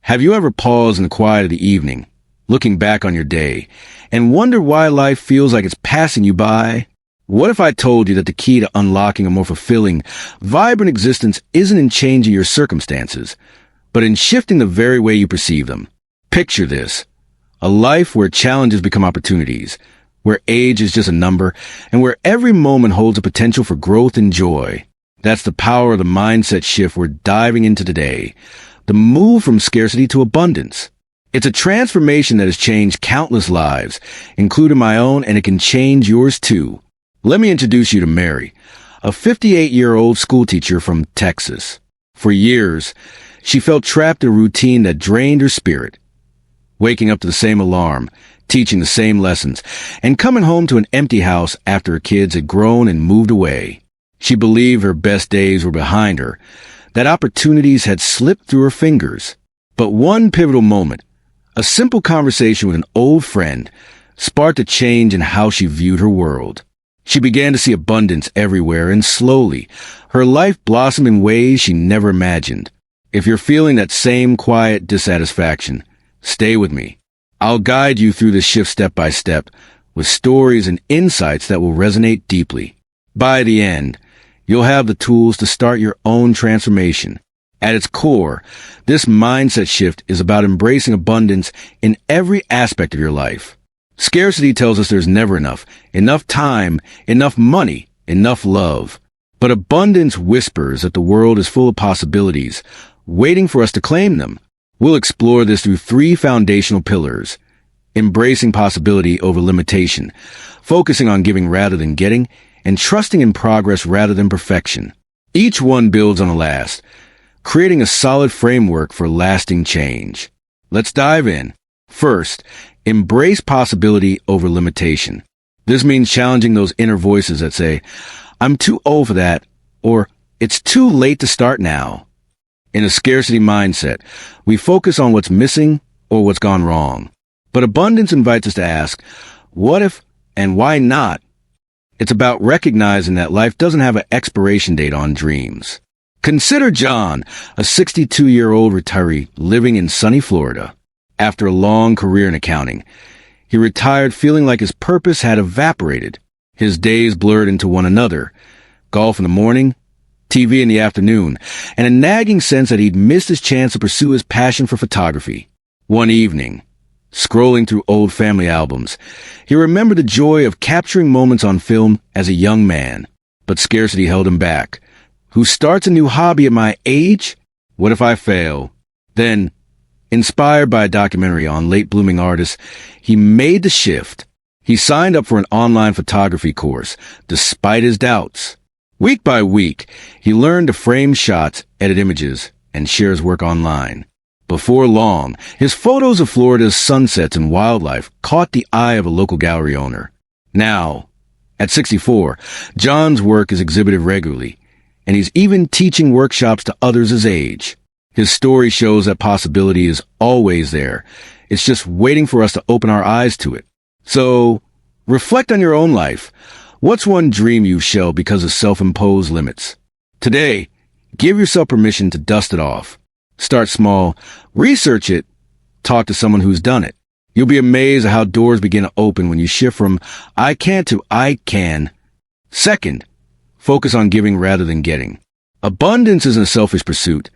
Have you ever paused in the quiet of the evening, looking back on your day, and wondered why life feels like it's passing you by? What if I told you that the key to unlocking a more fulfilling, vibrant existence isn't in changing your circumstances, but in shifting the very way you perceive them? Picture this: a life where challenges become opportunities, where age is just a number, and where every moment holds a potential for growth and joy. That's the power of the mindset shift we're diving into today. The move from scarcity to abundance. It's a transformation that has changed countless lives, including my own, and it can change yours too. Let me introduce you to Mary, a 58-year-old schoolteacher from Texas. For years, she felt trapped in a routine that drained her spirit. Waking up to the same alarm, teaching the same lessons, and coming home to an empty house after her kids had grown and moved away. She believed her best days were behind her, that opportunities had slipped through her fingers. But one pivotal moment, a simple conversation with an old friend, sparked a change in how she viewed her world. She began to see abundance everywhere, and slowly, her life blossomed in ways she never imagined. If you're feeling that same quiet dissatisfaction, stay with me. I'll guide you through this shift step by step, with stories and insights that will resonate deeply. By the end, you'll have the tools to start your own transformation. At its core, this mindset shift is about embracing abundance in every aspect of your life. Scarcity tells us there's never enough time, enough money, enough love. But abundance whispers that the world is full of possibilities, waiting for us to claim them. We'll explore this through three foundational pillars: embracing possibility over limitation, focusing on giving rather than getting, and trusting in progress rather than perfection. Each one builds on the last, creating a solid framework for lasting change. Let's dive in. First, embrace possibility over limitation. This means challenging those inner voices that say, "I'm too old for that," or "It's too late to start now." In a scarcity mindset, we focus on what's missing or what's gone wrong. But abundance invites us to ask, what if and why not? It's about recognizing that life doesn't have an expiration date on dreams. Consider John, a 62-year-old retiree living in sunny Florida. After a long career in accounting, he retired feeling like his purpose had evaporated. His days blurred into one another: golf in the morning, TV in the afternoon, and a nagging sense that he'd missed his chance to pursue his passion for photography. One evening, scrolling through old family albums, he remembered the joy of capturing moments on film as a young man. But scarcity held him back. Who starts a new hobby at my age? What if I fail? Then, inspired by a documentary on late-blooming artists, he made the shift. He signed up for an online photography course, despite his doubts. Week by week, he learned to frame shots, edit images, and share his work online. Before long, his photos of Florida's sunsets and wildlife caught the eye of a local gallery owner. Now, at 64, John's work is exhibited regularly, and he's even teaching workshops to others his age. His story shows that possibility is always there. It's just waiting for us to open our eyes to it. So, reflect on your own life. What's one dream you've shelved because of self-imposed limits? Today, give yourself permission to dust it off. Start small, research it, talk to someone who's done it. You'll be amazed at how doors begin to open when you shift from "I can't" to "I can." Second, focus on giving rather than getting. Abundance isn't a selfish pursuit.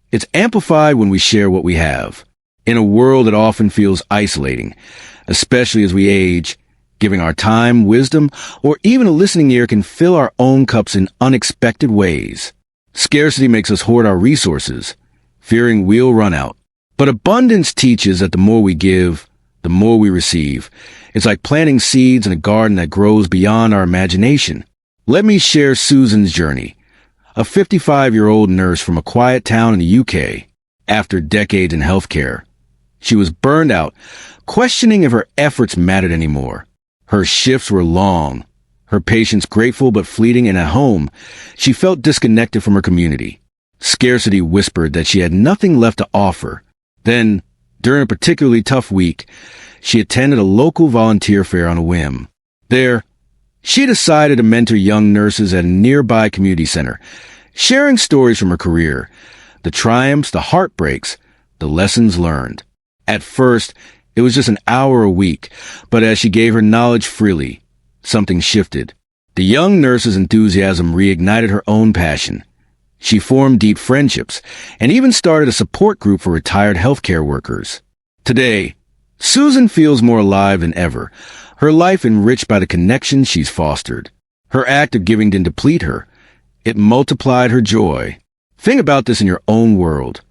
It's amplified when we share what we have. In a world that often feels isolating, especially as we age, giving our time, wisdom, or even a listening ear can fill our own cups in unexpected ways. Scarcity makes us hoard our resources, fearing we'll run out. But abundance teaches that the more we give, the more we receive. It's like planting seeds in a garden that grows beyond our imagination. Let me share Susan's journey, a 55-year-old nurse from a quiet town in the UK. After decades in healthcare, she was burned out, questioning if her efforts mattered anymore. Her shifts were long, her patients grateful but fleeting, and at home, she felt disconnected from her community. Scarcity whispered that she had nothing left to offer. Then, during a particularly tough week, she attended a local volunteer fair on a whim. There, she decided to mentor young nurses at a nearby community center, sharing stories from her career, the triumphs, the heartbreaks, the lessons learned. At first, it was just an hour a week, but as she gave her knowledge freely, something shifted. The young nurse's enthusiasm reignited her own passion. She formed deep friendships and even started a support group for retired healthcare workers. Today, Susan feels more alive than ever, her life enriched by the connections she's fostered. Her act of giving didn't deplete her. It multiplied her joy. Think about this in your own world.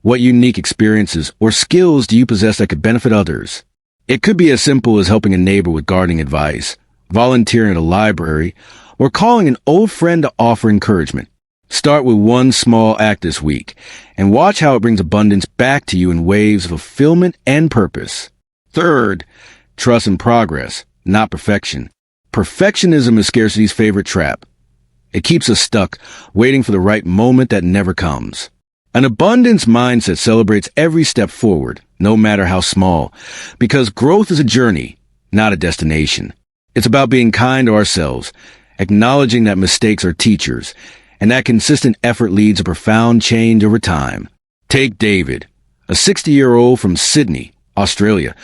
What unique experiences or skills do you possess that could benefit others? It could be as simple as helping a neighbor with gardening advice, volunteering at a library, or calling an old friend to offer encouragement. Start with one small act this week and watch how it brings abundance back to you in waves of fulfillment and purpose. Third, trust in progress, not perfection. Perfectionism is scarcity's favorite trap. It keeps us stuck, waiting for the right moment that never comes. An abundance mindset celebrates every step forward, no matter how small, because growth is a journey, not a destination. It's about being kind to ourselves, acknowledging that mistakes are teachers, and that consistent effort leads to profound change over time. Take David, a 60-year-old from Sydney, Australia,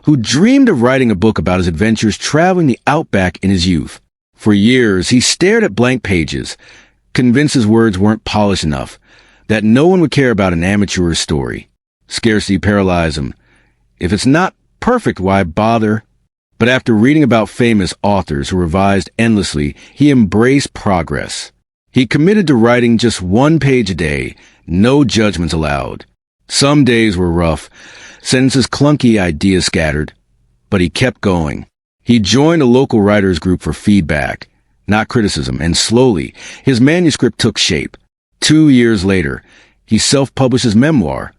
who dreamed of writing a book about his adventures traveling the outback in his youth. For years, he stared at blank pages, convinced his words weren't polished enough, that no one would care about an amateur's story. Scarcity paralyzed him. If it's not perfect, why bother? But after reading about famous authors who revised endlessly, he embraced progress. He committed to writing just one page a day, no judgments allowed. Some days were rough, sentences clunky, ideas scattered, but he kept going. He joined a local writers group for feedback, not criticism, and slowly, his manuscript took shape. 2 years later, he self-published his memoir,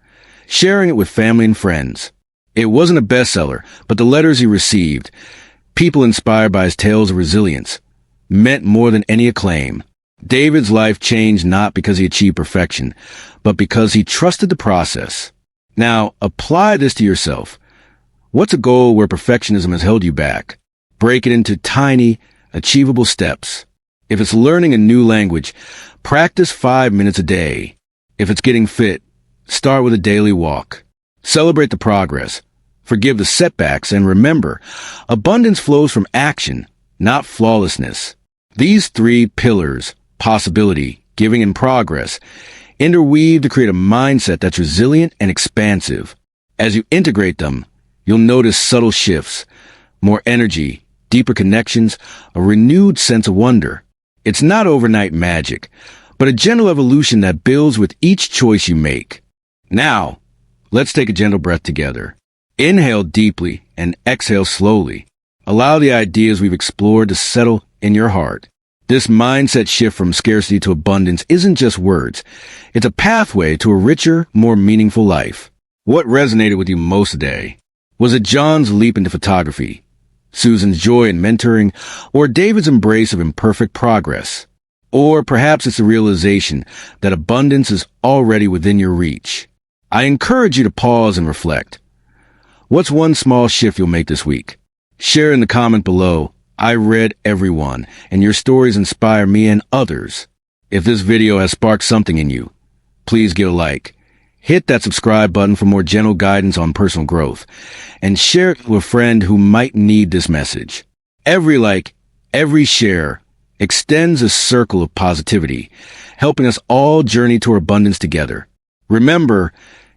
sharing it with family and friends. It wasn't a bestseller, but the letters he received, people inspired by his tales of resilience, meant more than any acclaim. David's life changed not because he achieved perfection, but because he trusted the process. Now, apply this to yourself. What's a goal where perfectionism has held you back? Break it into tiny, achievable steps. If it's learning a new language, practice 5 minutes a day. If it's getting fit, start with a daily walk. Celebrate the progress. Forgive the setbacks, and remember, abundance flows from action, not flawlessness. These 3 pillars, possibility, giving, and progress, interweave to create a mindset that's resilient and expansive. As you integrate them, you'll notice subtle shifts, more energy, deeper connections, a renewed sense of wonder. It's not overnight magic, but a gentle evolution that builds with each choice you make. Now, let's take a gentle breath together. Inhale deeply and exhale slowly. Allow the ideas we've explored to settle in your heart. This mindset shift from scarcity to abundance isn't just words. It's a pathway to a richer, more meaningful life. What resonated with you most today? Was it John's leap into photography, Susan's joy in mentoring, or David's embrace of imperfect progress? Or perhaps it's the realization that abundance is already within your reach. I encourage you to pause and reflect. What's one small shift you'll make this week? Share in the comment below. I read every one, and your stories inspire me and others. If this video has sparked something in you, please give a like. Hit that subscribe button for more gentle guidance on personal growth, and share it with a friend who might need this message. Every like, every share extends a circle of positivity, helping us all journey toward abundance together. Remember,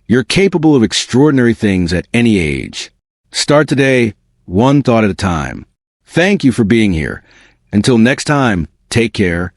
you're capable of extraordinary things at any age. Start today, one thought at a time. Thank you for being here. Until next time, take care